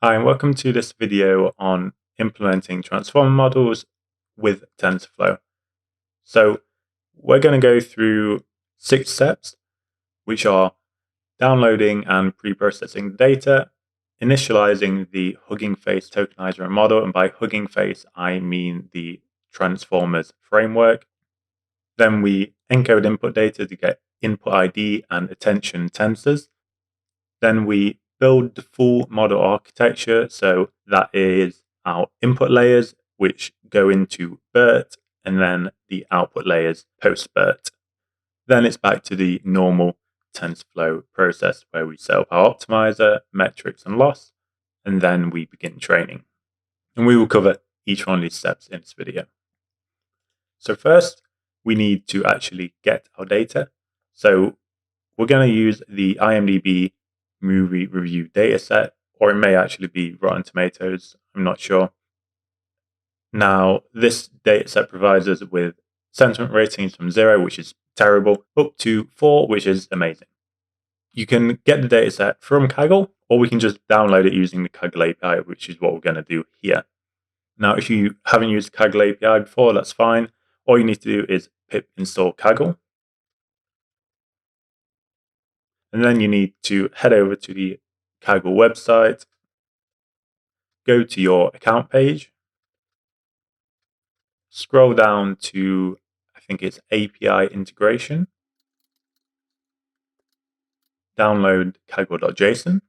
Hi, and welcome to this video on implementing transformer models with TensorFlow. So we're going to go through 6 steps, which are downloading and pre-processing the data, initializing the HuggingFace tokenizer model, and by HuggingFace I mean the Transformers framework. Then we encode input data to get input ID and attention tensors. Then we build the full model architecture, so that is our input layers, which go into BERT, and then the output layers post-BERT. Then it's back to the normal TensorFlow process where we set up our optimizer, metrics, and loss, and then we begin training. And we will cover each one of these steps in this video. So first, we need to actually get our data. So we're going to use the IMDb movie review dataset, or it may actually be Rotten Tomatoes, I'm not sure. Now, this dataset provides us with sentiment ratings from 0, which is terrible, up to 4, which is amazing. You can get the dataset from Kaggle, or we can just download it using the Kaggle API, which is what we're going to do here. Now, if you haven't used Kaggle API before, that's fine. All you need to do is pip install Kaggle. And then you need to head over to the Kaggle website, go to your account page, scroll down to, I think it's API integration, download Kaggle.json,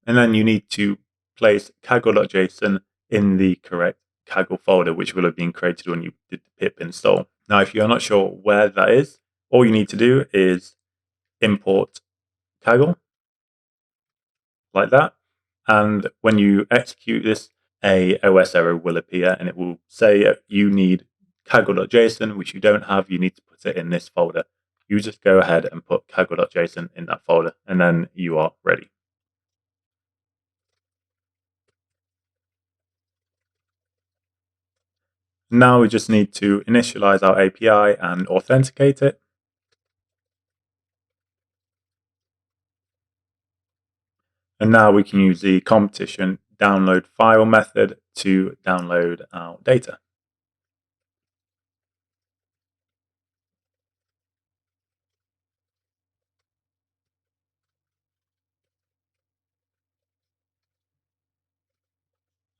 and then you need to place Kaggle.json in the correct Kaggle folder, which will have been created when you did the pip install. Now, if you're not sure where that is, all you need to do is import Kaggle, like that. And when you execute this, a OS error will appear and it will say you need Kaggle.json, which you don't have. You need to put it in this folder. You just go ahead and put Kaggle.json in that folder, and then you are ready. Now we just need to initialize our API and authenticate it. And now we can use the competition download file method to download our data.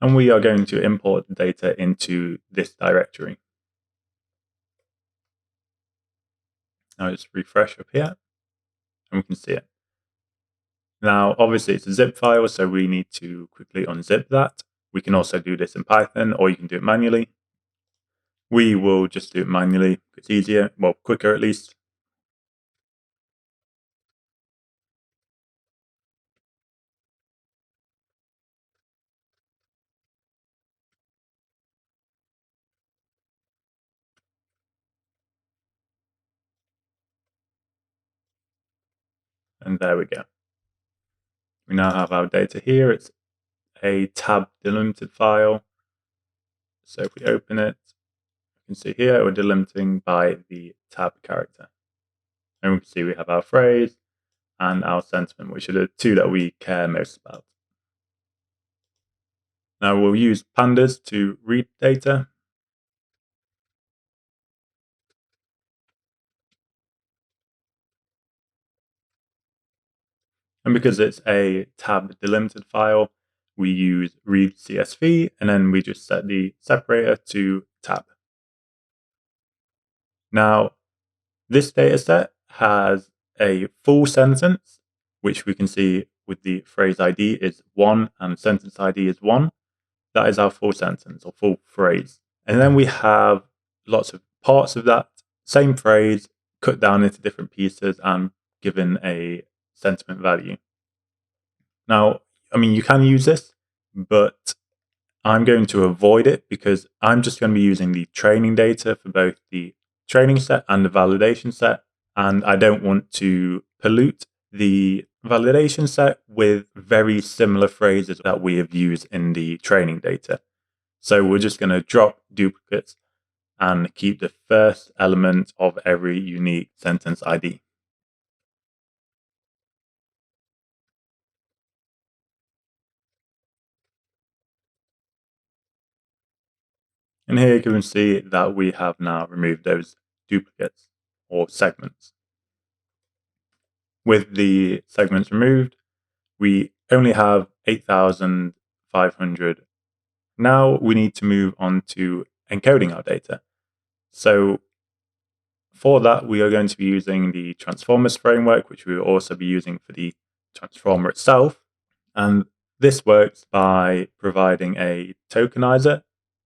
And we are going to import the data into this directory. Now just refresh up here and we can see it. Now, obviously it's a zip file, so we need to quickly unzip that. We can also do this in Python, or you can do it manually. We will just do it manually. It's easier, well, quicker at least. And there we go. We now have our data here. It's a tab delimited file. So if we open it, you can see here we're delimiting by the tab character. And we can see we have our phrase and our sentiment, which are the two that we care most about. Now we'll use pandas to read data. And because it's a tab delimited file, we use read CSV, and then we just set the separator to tab. Now, this dataset has a full sentence, which we can see with the phrase ID is 1 and sentence ID is 1. That is our full sentence or full phrase. And then we have lots of parts of that same phrase cut down into different pieces and given a sentiment value. Now, I mean, you can use this, but I'm going to avoid it because I'm just going to be using the training data for both the training set and the validation set. And I don't want to pollute the validation set with very similar phrases that we have used in the training data. So we're just going to drop duplicates and keep the first element of every unique sentence ID. And here you can see that we have now removed those duplicates or segments. With the segments removed, we only have 8,500. Now we need to move on to encoding our data. So for that, we are going to be using the Transformers framework, which we will also be using for the transformer itself. And this works by providing a tokenizer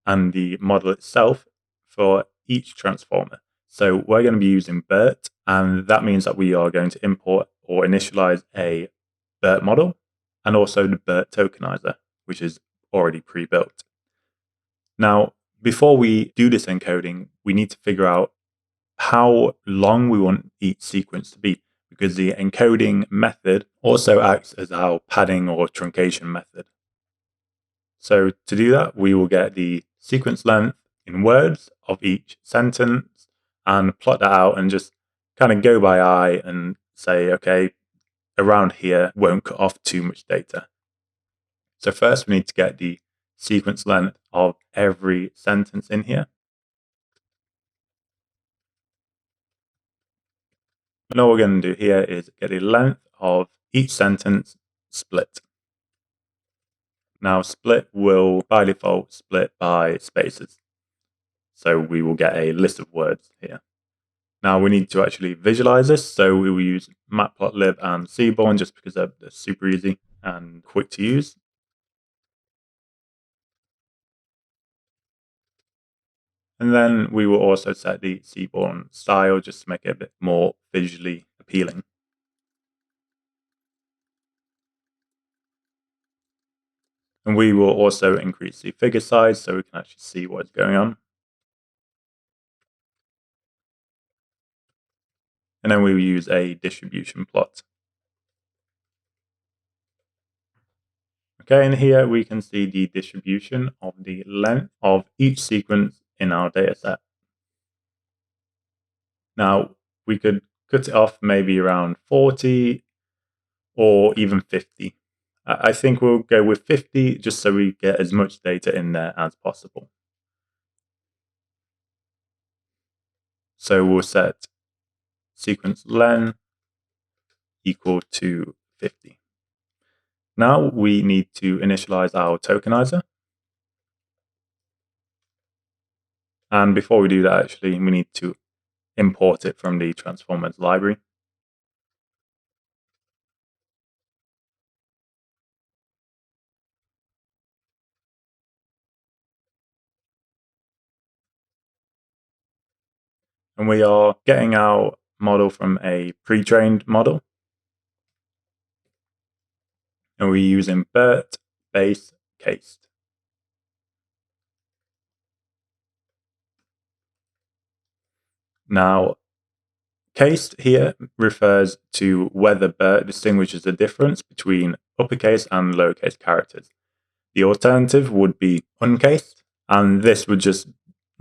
and the model itself for each transformer. So we're going to be using BERT, and that means that we are going to import or initialize a BERT model and also the BERT tokenizer, which is already pre-built. Now, before we do this encoding, we need to figure out how long we want each sequence to be, because the encoding method also acts as our padding or truncation method. So to do that, we will get the sequence length in words of each sentence and plot that out and just kind of go by eye and say, okay, around here won't cut off too much data. So first we need to get the sequence length of every sentence in here. And all we're going to do here is get the length of each sentence split. Now split will by default split by spaces. So we will get a list of words here. Now we need to actually visualize this, so we will use matplotlib and Seaborn just because they're super easy and quick to use. And then we will also set the Seaborn style just to make it a bit more visually appealing. And we will also increase the figure size so we can actually see what's going on. And then we will use a distribution plot. Okay, and here we can see the distribution of the length of each sequence in our dataset. Now, we could cut it off maybe around 40 or even 50. I think we'll go with 50 just so we get as much data in there as possible. So we'll set sequence len equal to 50. Now we need to initialize our tokenizer. And before we do that, actually, we need to import it from the Transformers library. And we are getting our model from a pre-trained model. And we're using BERT base cased. Now, cased here refers to whether BERT distinguishes the difference between uppercase and lowercase characters. The alternative would be uncased, and this would just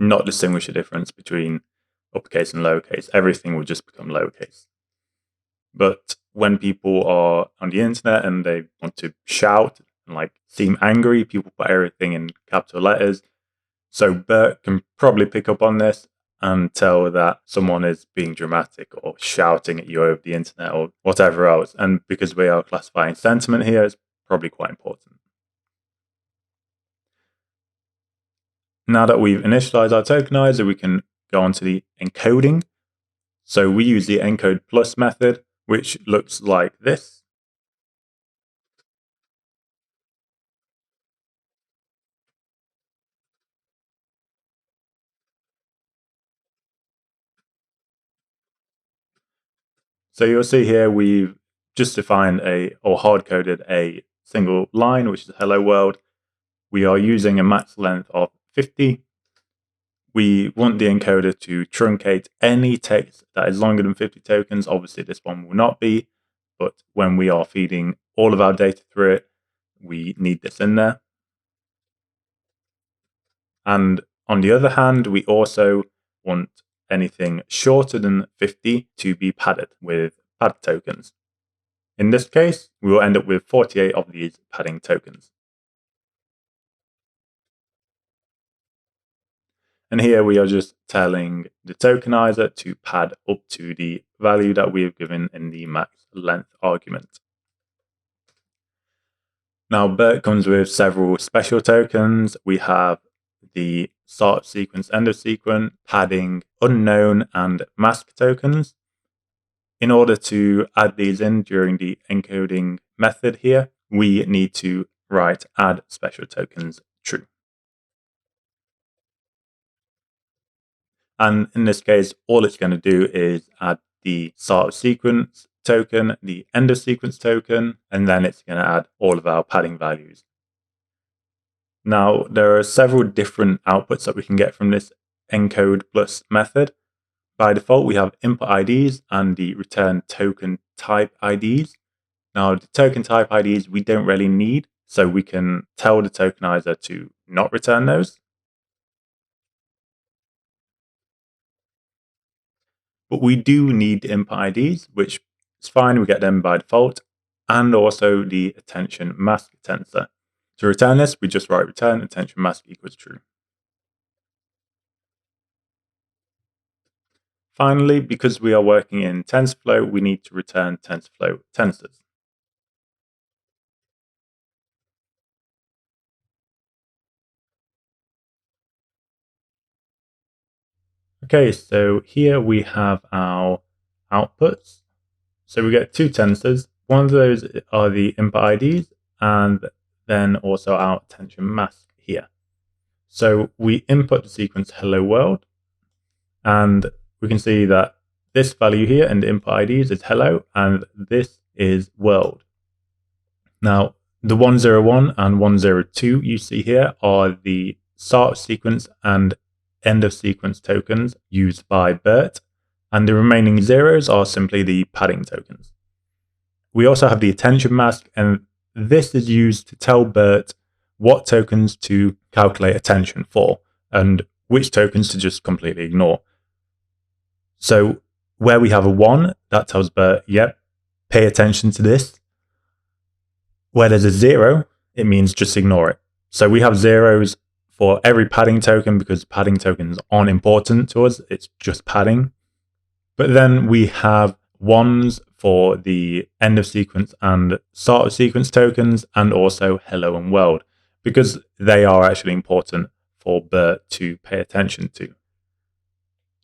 not distinguish the difference between uppercase and lowercase. Everything would just become lowercase. But when people are on the internet and they want to shout and like seem angry, people put everything in capital letters. So BERT can probably pick up on this and tell that someone is being dramatic or shouting at you over the internet or whatever else. And because we are classifying sentiment here, it's probably quite important. Now that we've initialized our tokenizer, we can go on to the encoding. So we use the Encode plus method, which looks like this. So you'll see here we've just defined or hard-coded a single line, which is hello world. We are using a max length of 50. We want the encoder to truncate any text that is longer than 50 tokens. Obviously, this one will not be, but when we are feeding all of our data through it, we need this in there. And on the other hand, we also want anything shorter than 50 to be padded with pad tokens. In this case, we will end up with 48 of these padding tokens. And here we are just telling the tokenizer to pad up to the value that we have given in the max length argument. Now, BERT comes with several special tokens. We have the start of sequence, end of sequence, padding, unknown, and mask tokens. In order to add these in during the encoding method here, we need to write add special tokens true. And in this case, all it's going to do is add the start of sequence token, the end of sequence token, and then it's going to add all of our padding values. Now, there are several different outputs that we can get from this encode plus method. By default, we have input IDs and the return token type IDs. Now, the token type IDs we don't really need, so we can tell the tokenizer to not return those. But we do need the input IDs, which is fine, we get them by default, and also the attention mask tensor. To return this, we just write return attention mask equals true. Finally, because we are working in TensorFlow, we need to return TensorFlow tensors. Okay, so here we have our outputs. So we get two tensors. One of those are the input IDs, and then also our attention mask here. So we input the sequence hello world, and we can see that this value here in the input IDs is hello, and this is world. Now, the 101 and 102 you see here are the start of sequence and end of sequence tokens used by BERT, and the remaining zeros are simply the padding tokens. We also have the attention mask, and this is used to tell BERT what tokens to calculate attention for and which tokens to just completely ignore. So where we have a 1, that tells BERT, yep, pay attention to this. Where there's a 0, it means just ignore it. So we have zeros for every padding token because padding tokens aren't important to us. It's just padding. But then we have 1s for the end of sequence and start of sequence tokens, and also hello and world, because they are actually important for BERT to pay attention to.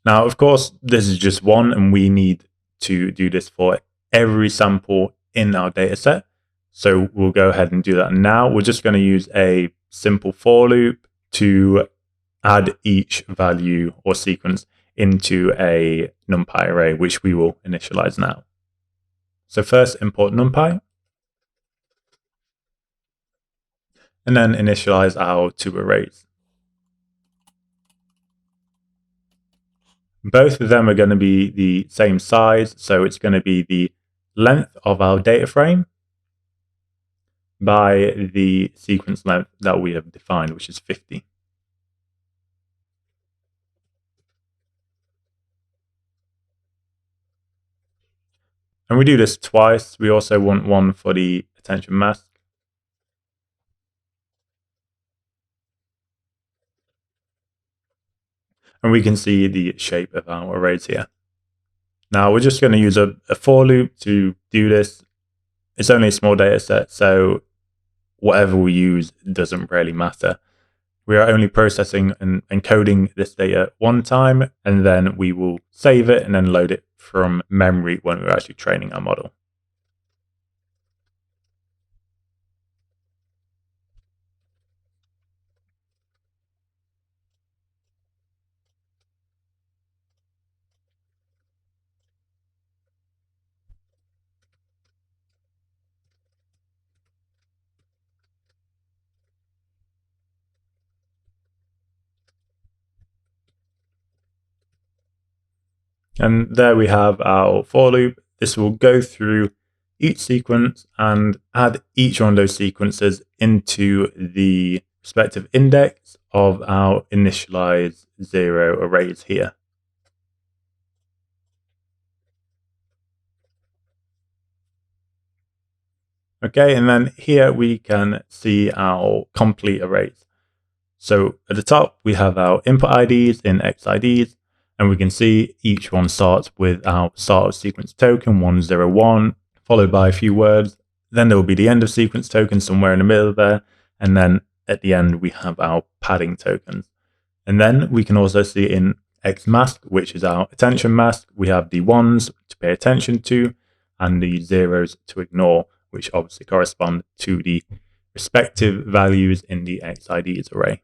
Now, of course, this is just one, and we need to do this for every sample in our data set. So we'll go ahead and do that now. We're just going to use a simple for loop to add each value or sequence into a NumPy array, which we will initialize now. So first import NumPy, and then initialize our two arrays. Both of them are going to be the same size, so it's going to be the length of our data frame by the sequence length that we have defined, which is 50. And we do this twice. We also want one for the attention mask. And we can see the shape of our arrays here. Now we're just going to use a for loop to do this. It's only a small data set, so whatever we use doesn't really matter. We are only processing and encoding this data one time, and then we will save it and then load it from memory when we're actually training our model. And there we have our for loop. This will go through each sequence and add each one of those sequences into the respective index of our initialized 0 arrays here. Okay, and then here we can see our complete arrays. So at the top, we have our input IDs in XIDs, and we can see each one starts with our start of sequence token 101, followed by a few words. Then there will be the end of sequence token somewhere in the middle there. And then at the end, we have our padding tokens. And then we can also see in XMask, which is our attention mask, we have the ones to pay attention to and the zeros to ignore, which obviously correspond to the respective values in the XIDs array.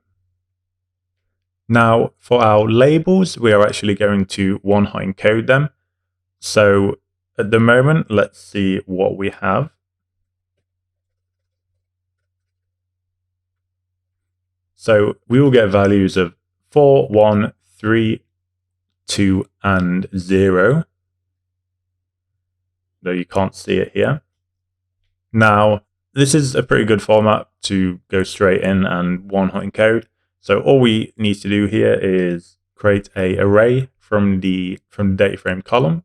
Now, for our labels, we are actually going to one-hot encode them. So at the moment, let's see what we have. So we will get values of 4, 1, 3, 2, and 0, though you can't see it here. Now, this is a pretty good format to go straight in and one-hot encode. So all we need to do here is create an array from the data frame column.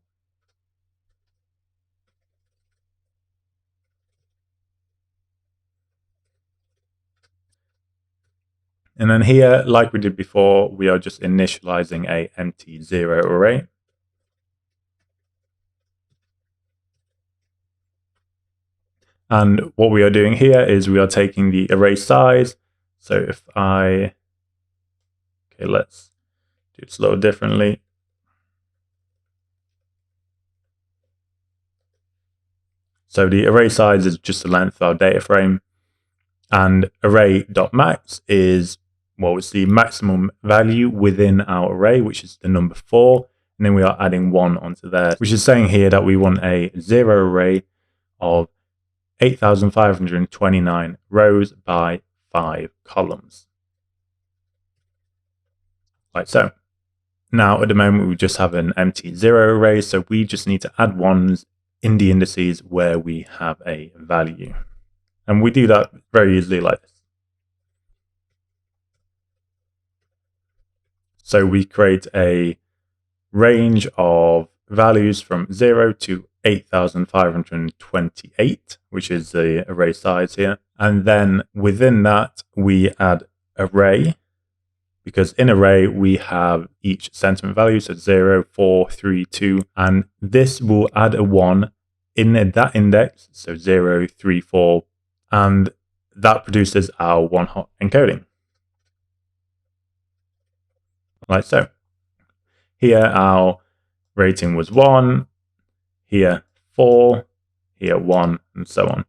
And then here, like we did before, we are just initializing a empty 0 array. And what we are doing here is we are taking the array size. So if okay, let's do this a little differently. So the array size is just the length of our data frame. And array.max is, well, it's the maximum value within our array, which is the number 4. And then we are adding 1 onto there, which is saying here that we want a 0 array of 8,529 rows by 5 columns. Like so. Now, at the moment, we just have an empty 0 array, so we just need to add 1s in the indices where we have a value. And we do that very easily like this. So we create a range of values from 0 to 8,528, which is the array size here. And then within that, we add array, because in array, we have each sentiment value, so 0, 4, 3, 2, and this will add a 1 in that index, so 0, 3, 4, and that produces our one-hot encoding. Like so. Here, our rating was 1, here 4, here 1, and so on.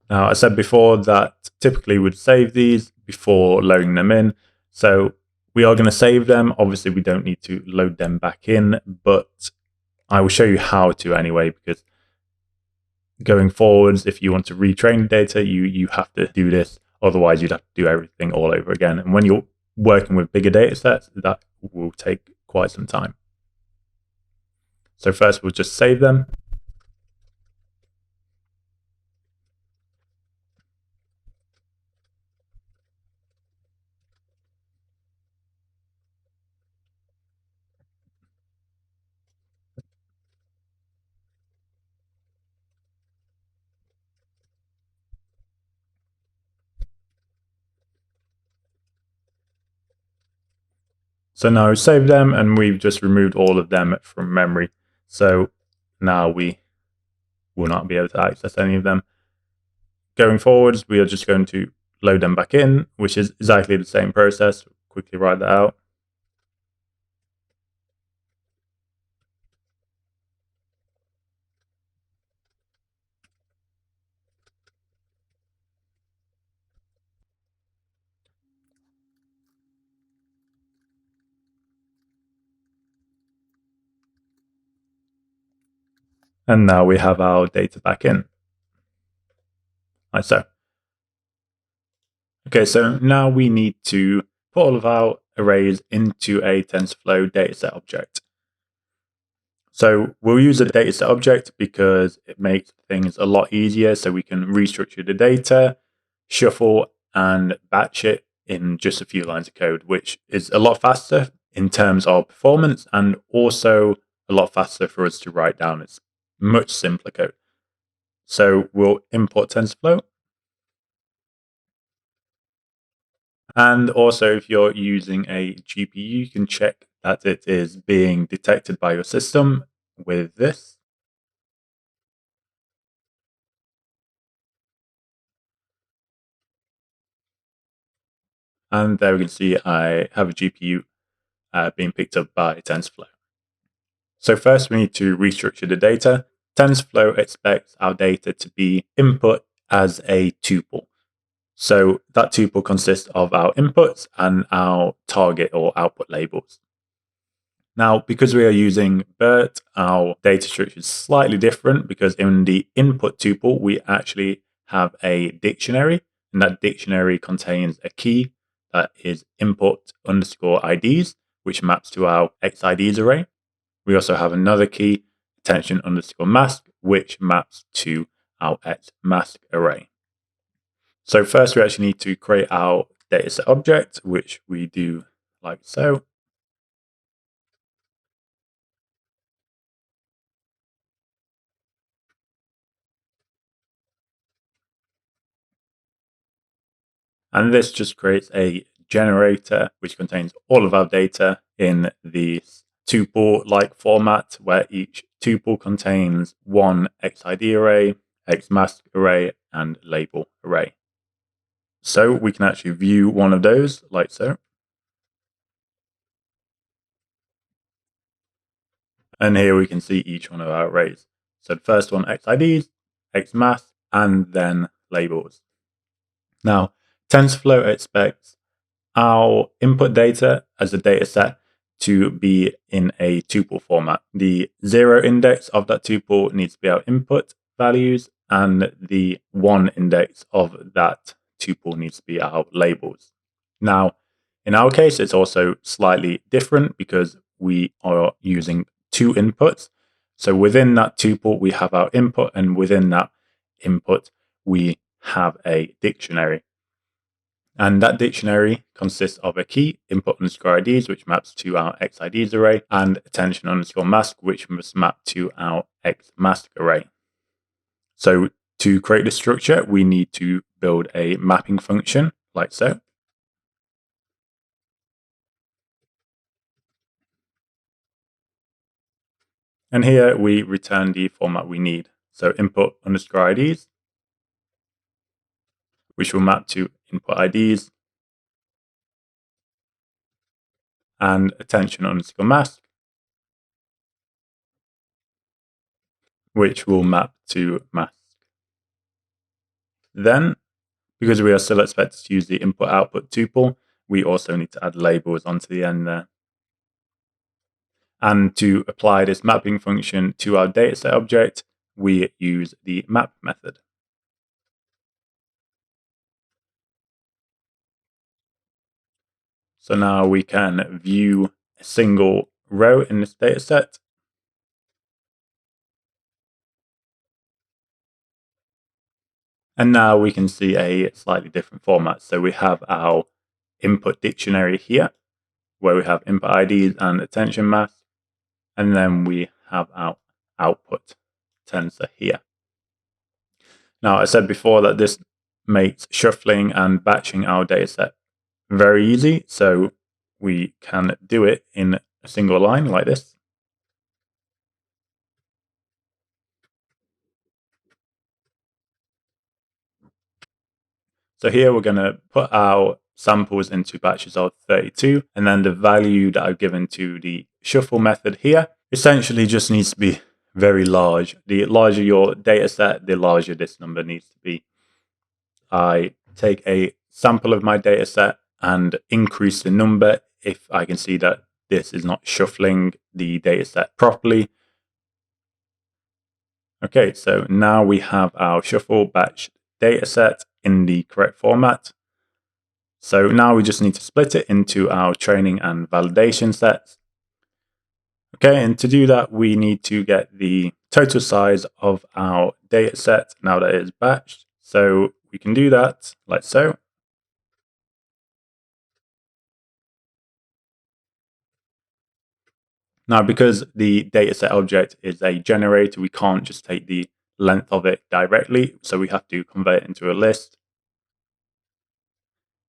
Now, I said before that typically we'd save these before loading them in. So we are going to save them. Obviously, we don't need to load them back in, but I will show you how to anyway, because going forwards, if you want to retrain data, you have to do this. Otherwise, you'd have to do everything all over again. And when you're working with bigger data sets, that will take quite some time. So first, we'll just save them. So now we've saved them and we've just removed all of them from memory. So now we will not be able to access any of them. Going forwards, we are just going to load them back in, which is exactly the same process. Quickly write that out. And now we have our data back in. Like so. Okay, so now we need to put all of our arrays into a TensorFlow dataset object. So we'll use a dataset object because it makes things a lot easier, so we can restructure the data, shuffle, and batch it in just a few lines of code, which is a lot faster in terms of performance and also a lot faster for us to write down. It's much simpler code. So we'll import TensorFlow. And also, if you're using a GPU, you can check that it is being detected by your system with this. And there we can see I have a GPU being picked up by TensorFlow. So first we need to restructure the data. TensorFlow expects our data to be input as a tuple. So that tuple consists of our inputs and our target or output labels. Now, because we are using BERT, our data structure is slightly different because in the input tuple, we actually have a dictionary, and that dictionary contains a key that is input underscore IDs, which maps to our XIDs array. We also have another key, attention underscore mask, which maps to our XMask array. So first we actually need to create our dataset object, which we do like so. And this just creates a generator which contains all of our data in the tuple-like format, where each tuple contains one XID array, XMask array, and label array. So we can actually view one of those like so. And here we can see each one of our arrays. So the first one, XIDs, XMask, and then labels. Now, TensorFlow expects our input data as a data set to be in a tuple format. The 0 index of that tuple needs to be our input values, and the 1 index of that tuple needs to be our labels. Now, in our case, it's also slightly different because we are using two inputs. So within that tuple, we have our input, and within that input, we have a dictionary. And that dictionary consists of a key, input underscore IDs, which maps to our XIDs array, and attention underscore mask, which must map to our XMask array. So to create the structure, we need to build a mapping function like so. And here we return the format we need. So input underscore IDs, which will map to input IDs, and attention underscore mask, which will map to mask. Then, because we are still expected to use the input output tuple, we also need to add labels onto the end there. And to apply this mapping function to our dataset object, we use the map method. So now we can view a single row in this dataset. And now we can see a slightly different format. So we have our input dictionary here, where we have input IDs and attention mask. And then we have our output tensor here. Now, I said before that this makes shuffling and batching our dataset very easy. So we can do it in a single line like this. So here we're going to put our samples into batches of 32, and then the value that I've given to the shuffle method here essentially just needs to be very large. The larger your data set, the larger this number needs to be. I take a sample of my data set and increase the number if I can see that this is not shuffling the data set properly. Okay, so now we have our shuffle batch data set in the correct format. So now we just need to split it into our training and validation sets. Okay, and to do that, we need to get the total size of our data set now that it is batched. So we can do that like so. Now, because the dataset object is a generator, we can't just take the length of it directly. So we have to convert it into a list.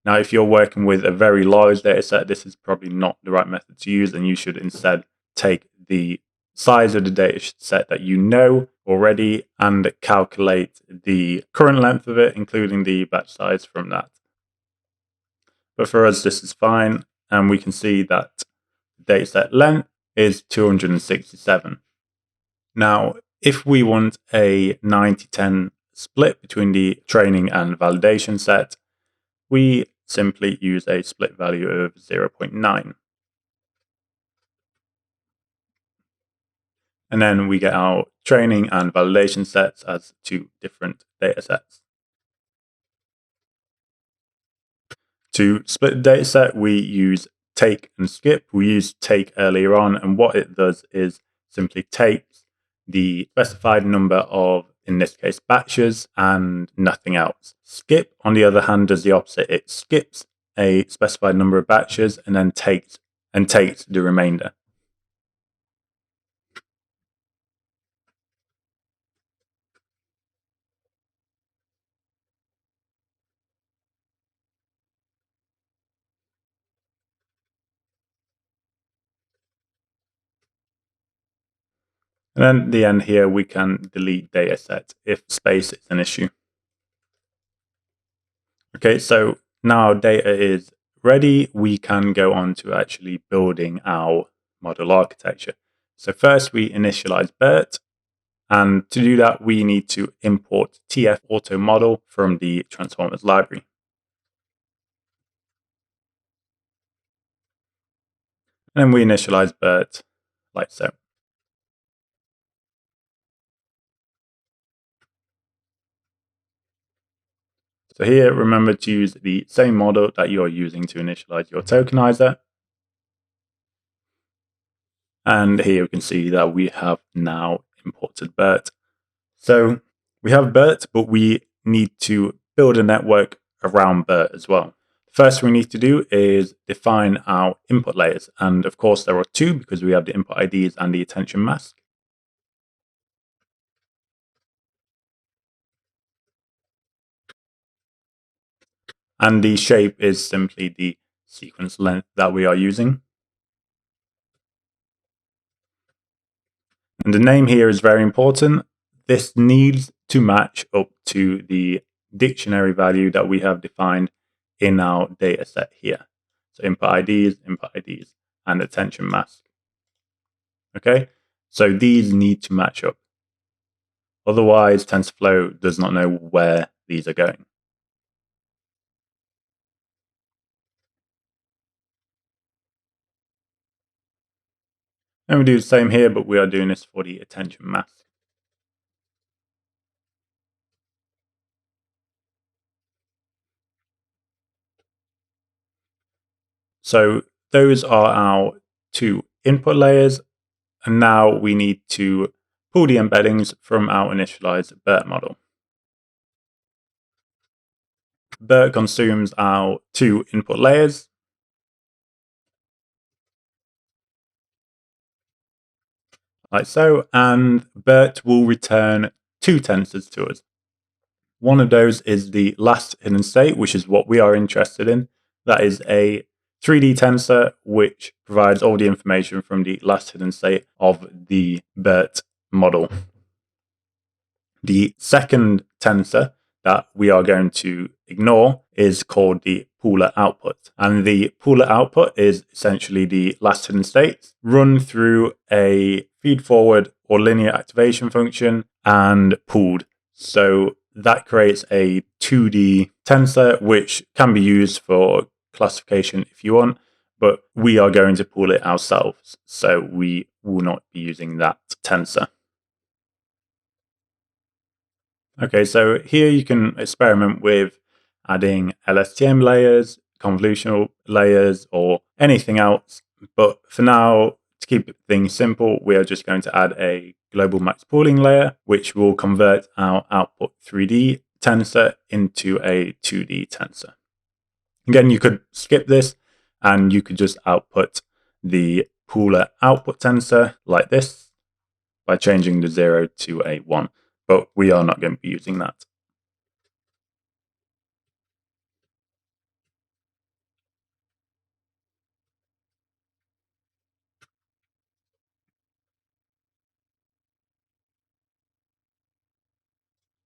Now, if you're working with a very large data set, this is probably not the right method to use, and you should instead take the size of the data set that you know already and calculate the current length of it, including the batch size from that. But for us, this is fine, and we can see that dataset length is 267. Now, if we want a 90-10 split between the training and validation set, we simply use a split value of 0.9. And then we get our training and validation sets as two different data sets. To split the dataset, we use take and skip. We used take earlier on, and what it does is simply takes the specified number of, in this case, batches and nothing else. Skip, on the other hand, does the opposite. It skips a specified number of batches and then takes the remainder. And then at the end here, we can delete dataset if space is an issue. Okay, so now our data is ready. We can go on to actually building our model architecture. So first we initialize BERT. And to do that, we need to import TF auto model from the Transformers library. And then we initialize BERT like so. So here, remember to use the same model that you're using to initialize your tokenizer. And here we can see that we have now imported BERT. So we have BERT, but we need to build a network around BERT as well. First we need to do is define our input layers. And of course there are two because we have the input IDs and the attention mask. And the shape is simply the sequence length that we are using. And the name here is very important. This needs to match up to the dictionary value that we have defined in our data set here. So input IDs, and attention mask. Okay, so these need to match up. Otherwise, TensorFlow does not know where these are going. And we do the same here, but we are doing this for the attention mask. So those are our two input layers. And now we need to pull the embeddings from our initialized BERT model. BERT consumes our two input layers. Like so, and BERT will return two tensors to us. One of those is the last hidden state, which is what we are interested in. That is a 3D tensor, which provides all the information from the last hidden state of the BERT model. The second tensor that we are going to ignore is called the pooler output. And the pooler output is essentially the last hidden states run through a feed forward or linear activation function and pooled. So that creates a 2D tensor, which can be used for classification if you want, but we are going to pool it ourselves. So we will not be using that tensor. Okay, so here you can experiment with adding LSTM layers, convolutional layers, or anything else. But for now, to keep things simple, we are just going to add a global max pooling layer, which will convert our output 3D tensor into a 2D tensor. Again, you could skip this and you could just output the pooler output tensor like this by changing the 0 to a 1. But we are not going to be using that.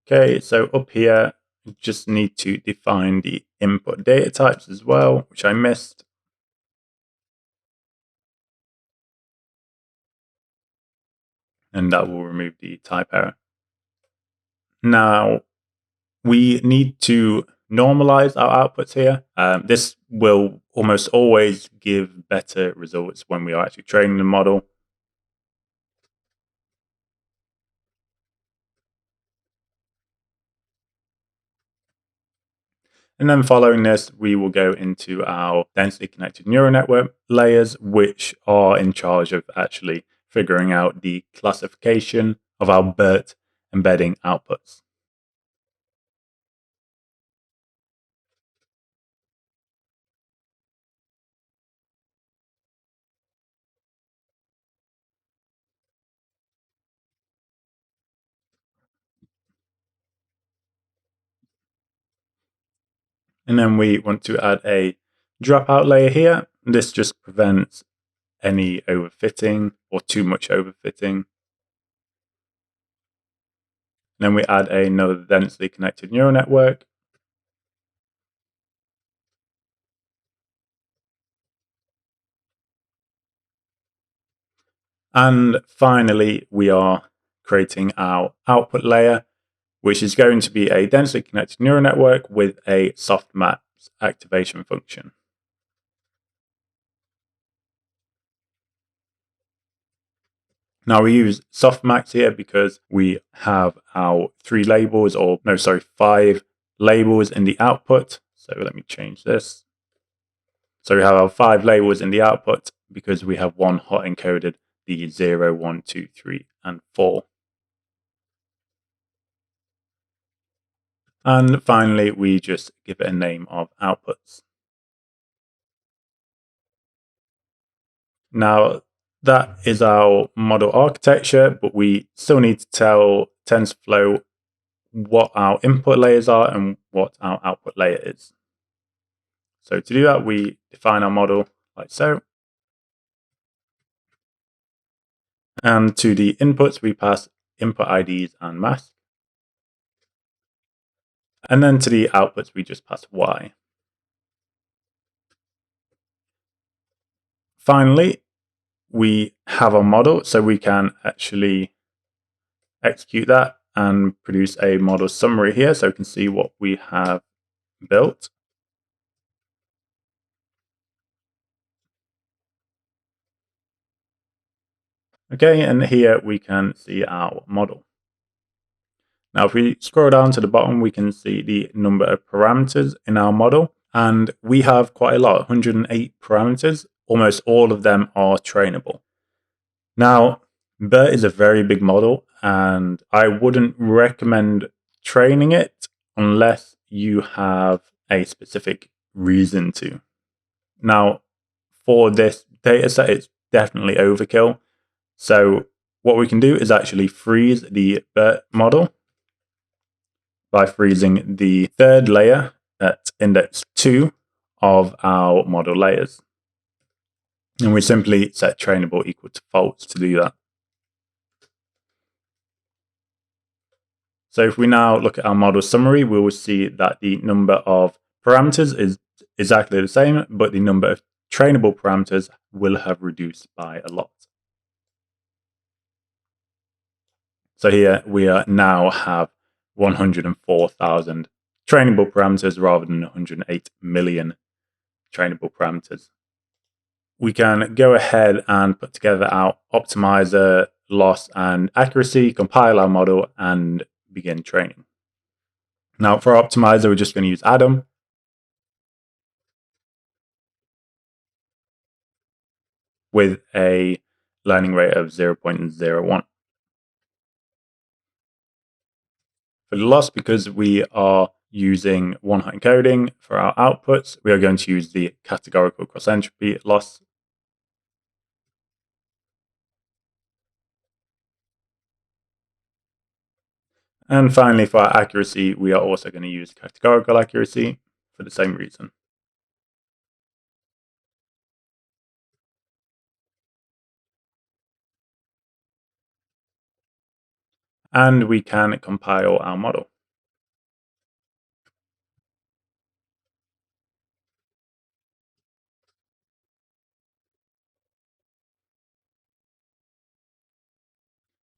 Okay, so up here, we just need to define the input data types as well, which I missed. And that will remove the type error. Now, we need to normalize our outputs here. This will almost always give better results when we are actually training the model. And then following this, we will go into our densely connected neural network layers, which are in charge of actually figuring out the classification of our BERT embedding outputs. And then we want to add a dropout layer here. This just prevents any overfitting or too much overfitting. Then we add another densely connected neural network. And finally, we are creating our output layer, which is going to be a densely connected neural network with a softmax activation function. Now we use softmax here because we have our 5 labels in the output. So let me change this. So we have our 5 labels in the output because we have one hot encoded, the 0, 1, 2, 3, and 4. And finally, we just give it a name of outputs. Now, that is our model architecture, but we still need to tell TensorFlow what our input layers are and what our output layer is. So to do that, we define our model like so. And to the inputs, we pass input IDs and mask. And then to the outputs, we just pass Y. Finally, we have our model, so we can actually execute that and produce a model summary here so we can see what we have built. Okay, and here we can see our model. Now, if we scroll down to the bottom, we can see the number of parameters in our model. And we have quite a lot, 108 parameters. Almost all of them are trainable. Now, BERT is a very big model, and I wouldn't recommend training it unless you have a specific reason to. Now, for this data set, it's definitely overkill. So what we can do is actually freeze the BERT model by freezing the third layer at index 2 of our model layers. And we simply set trainable equal to false to do that. So if we now look at our model summary, we will see that the number of parameters is exactly the same, but the number of trainable parameters will have reduced by a lot. So here we now have 104,000 trainable parameters rather than 108 million trainable parameters. We can go ahead and put together our optimizer, loss, and accuracy, compile our model, and begin training. Now for our optimizer, we're just going to use Atom. With a learning rate of 0.01. For the loss, because we are using one-hot encoding for our outputs, we are going to use the categorical cross-entropy loss. And finally, for our accuracy, we are also going to use categorical accuracy for the same reason. And we can compile our model.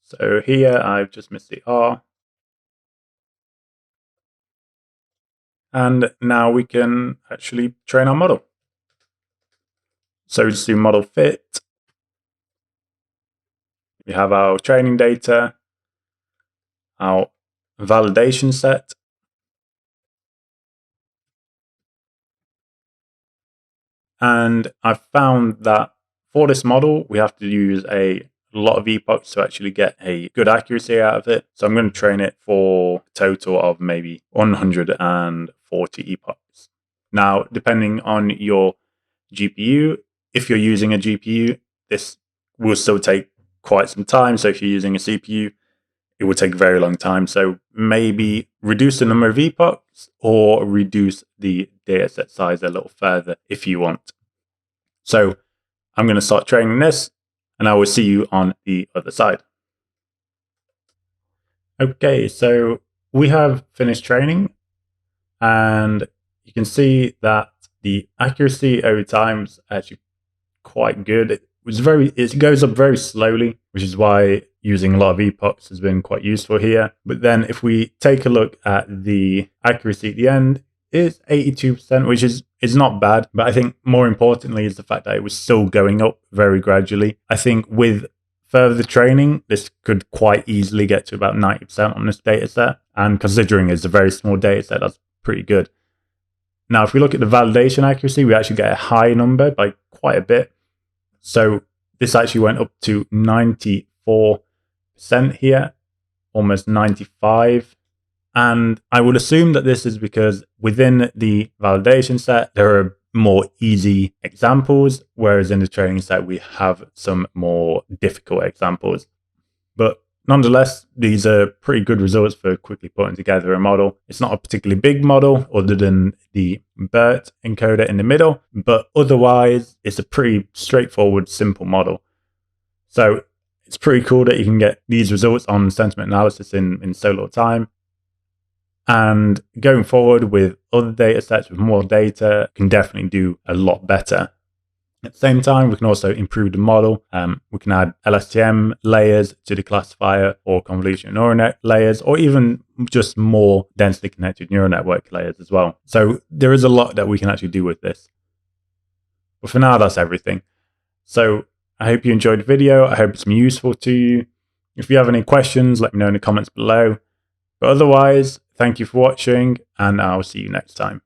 So here I've just missed the R. And now we can actually train our model. So just do model fit. We have our training data, our validation set, and I've found that for this model, we have to use a lot of epochs to actually get a good accuracy out of it. So I'm going to train it for a total of maybe 140 epochs. Now, depending on your GPU, if you're using a GPU, this will still take quite some time. So if you're using a CPU, it will take a very long time. So maybe reduce the number of epochs or reduce the dataset size a little further if you want. So I'm going to start training this, and I will see you on the other side. Okay, so we have finished training, and you can see that the accuracy over time is actually quite good. It goes up very slowly, which is why using a lot of epochs has been quite useful here. But then if we take a look at the accuracy at the end, it's 82%, which is not bad. But I think more importantly is the fact that it was still going up very gradually. I think with further training, this could quite easily get to about 90% on this data set. And considering it's a very small data set, that's pretty good. Now, if we look at the validation accuracy, we actually get a high number by quite a bit. So this actually went up to 94% here, almost 95%. And I would assume that this is because within the validation set, there are more easy examples, whereas in the training set, we have some more difficult examples. But nonetheless, these are pretty good results for quickly putting together a model. It's not a particularly big model other than the BERT encoder in the middle, but otherwise it's a pretty straightforward, simple model. So it's pretty cool that you can get these results on sentiment analysis in so little time. And going forward with other data sets with more data, can definitely do a lot better. At the same time, we can also improve the model. We can add LSTM layers to the classifier or convolutional neural net layers, or even just more densely connected neural network layers as well. So there is a lot that we can actually do with this. But for now, that's everything. So I hope you enjoyed the video. I hope it's been useful to you. If you have any questions, let me know in the comments below. But otherwise, thank you for watching, and I'll see you next time.